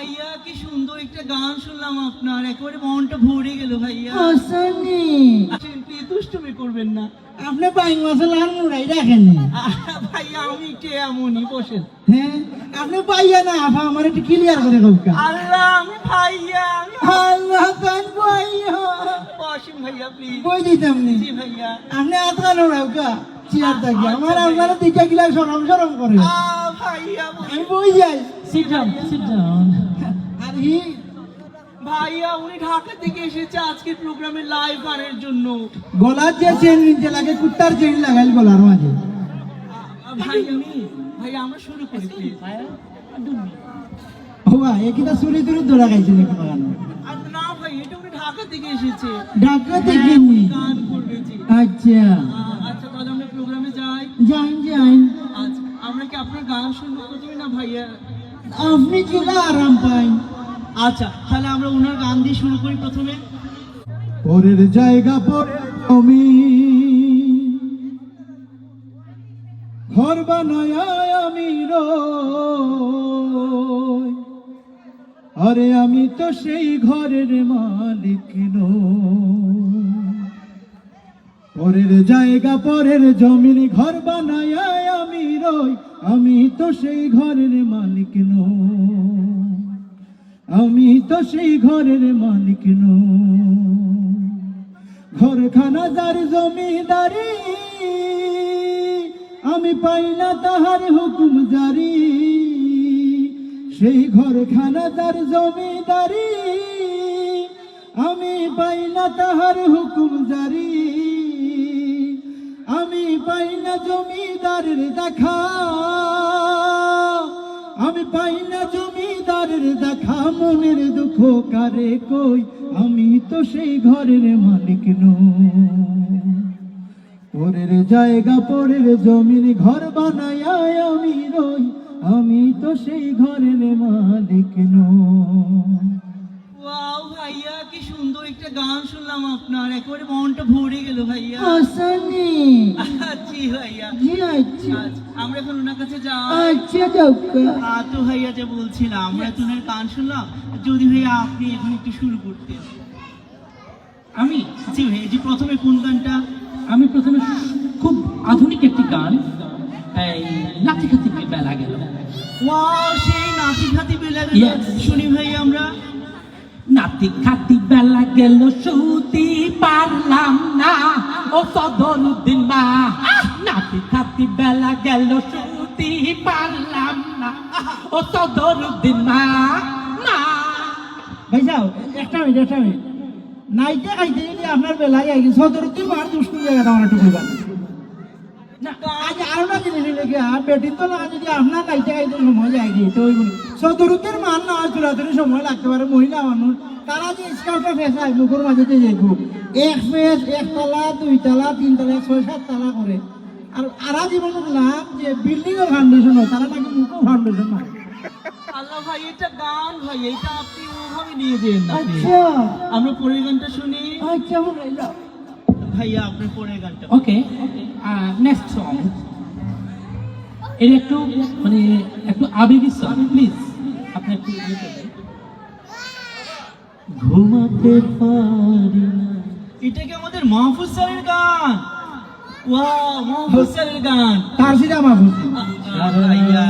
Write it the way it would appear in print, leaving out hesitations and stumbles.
ভাইয়া কি সুন্দর একটা গান শুনলাম আপনার, একেবারে মনটা ভরে গেল ভাইয়া। আসেনি প্লিজ দুষ্টুমি করবেন না। আপনি বাইং মশলা আর মুড়াই রাখেন ভাইয়া আমি একটু এমনই, বসেন। হ্যাঁ আপনি পাইয়া না আফা আমার একটু ক্লিয়ার করে কৌকা। আল্লাহ আমি ভাইয়া, আমি আল্লাহ তান পাইয়া বসেন ভাইয়া প্লিজ। কই দিতাম নি জি ভাইয়া। আপনি আতকান ওরাওকা চেয়ার থাকি আমার আপনারা দিকে গিলা শরম শরম করে ভাইয়া আমি বই যাই। Sit down. আর হি ভাইয়া উনি ঢাকা থেকে এসেছে আজকের প্রোগ্রামে লাইভ গানের জন্য। গলার যে চেন নিতে লাগে কুত্তার চেন লাগাইল গলার মাঝে। ভাইয়া আমরা শুরু করি প্লিজ। হওয়া একিটা চুরি তুরি ধরা খাইছে নাকি গান? না ভাই, এটা উনি ঢাকা থেকে এসেছে, ঢাকা থেকে গান করবে। জি আচ্ছা আচ্ছা, তাহলে আমরা প্রোগ্রামে যাই। যাইন যাইন। আচ্ছা, আমরা কি আপনার গান শুনবো প্রথমে না ভাইয়া? আপনি কিলা আরাম পাই। আচ্ছা তাহলে আমরা ওনার গান দিয়ে শুরু করি প্রথমে। পরের জায়গা পরে আমি ঘর বানায় আমি রই, আরে আমি তো সেই ঘরের মালিক নই। পরের জায়গা পরের জমিন ঘর বানায় আমি রই, আমি তো সেই ঘরের মালিক নই, আমি তো সেই ঘরের মালিক নই। ঘরখানা যার জমিদারি, আমি পাই না তাহার হুকুম জারি। সেই ঘরখানা যার জমিদারি, আমি পাই না তাহার হুকুম জারি। আমি পাই না জমিদারের দেখা, আমি পাই না জমিদারের দেখা। মনের দুঃখ কারে কই, আমি তো সেই ঘরের মালিক নই। পরের জায়গা পরের জমিন ঘর বানায় আমি রই, আমি তো সেই ঘরের মালিক নই। ওয়াও ভাইয়া কি সুন্দর একটা গান শুনলাম আপনার, একেবারে মনটা ভরে গেল ভাইয়া। আসেনি জি ভাইয়া। জি আচ্ছা আমরা এখন ওনার কাছে যাই। আচ্ছা যাওকা। তো ভাইয়া যে বলছিলাম, আমরা তো ওনার গান শুনলাম, যদি ভাইয়া আপনি এখন একটু শুরু করতেন। আমি জি ভাইয়া, যে প্রথমে কোন গানটা? আমি প্রথমে খুব আধুনিক একটি গান, এই লাঠি খাতি বেলা গেল। ওয়াও, সেই নাতি খাতি বেলা গেল। Yes. শুনি ভাইয়া আমরা। নাতি খাতি বেলা গেল শুতে পারলাম না, ও সদরুদ্দিন মা। নাতি খাতি বেলা গেল শুতে পারলাম না, ও সদরুদ্দিন মা। মা ভাই যাও একটা মিনিট নাইতে খাইতে যদি আপনার বেলায় আগে সদরুদ্দিন মার দুষ্টু জায়গা আমার একটু বলবেন না। আজ আরো না জিনিস লেগে বেটির তো না, যদি আপনার নাইতে খাইতে সময় যায় তো ওই সদরুদ্দিন মান না চুরাচুরি সময় লাগতে পারে। মহিলা মানুষ তারা যে স্কাউটটা ফেসায় মুখের মাঝে যে যাইব এক ফেস, একতলা, দুইতলা, তিনতলা, 6-7 তলা করে। আর আরা জীবন না যে বিল্ডিং এর ফাউন্ডেশন হয়, তারা নাকি মুখও ফাউন্ডেশন হয়। আল্লাহ ভাই, এটা গান ভাই, এটা আপনি ওভাবে নিয়ে যেন না। আচ্ছা আমরা পরের গানটা শুনি। আচ্ছা মনে যাও ভাইয়া আপনার পরের গানটা। ওকে, নেক্সট সং। এটা একটু মানে একটু আবেগী সং, প্লিজ আপনি একটু ইয়ে করবেন। ঘুমাতে পারি না। এটা কি আমাদের মাহফুজ স্যারের গান? ওয়াও, মাহফুজ স্যারের গান। তার সিধা মাহফুজ। ভাইয়া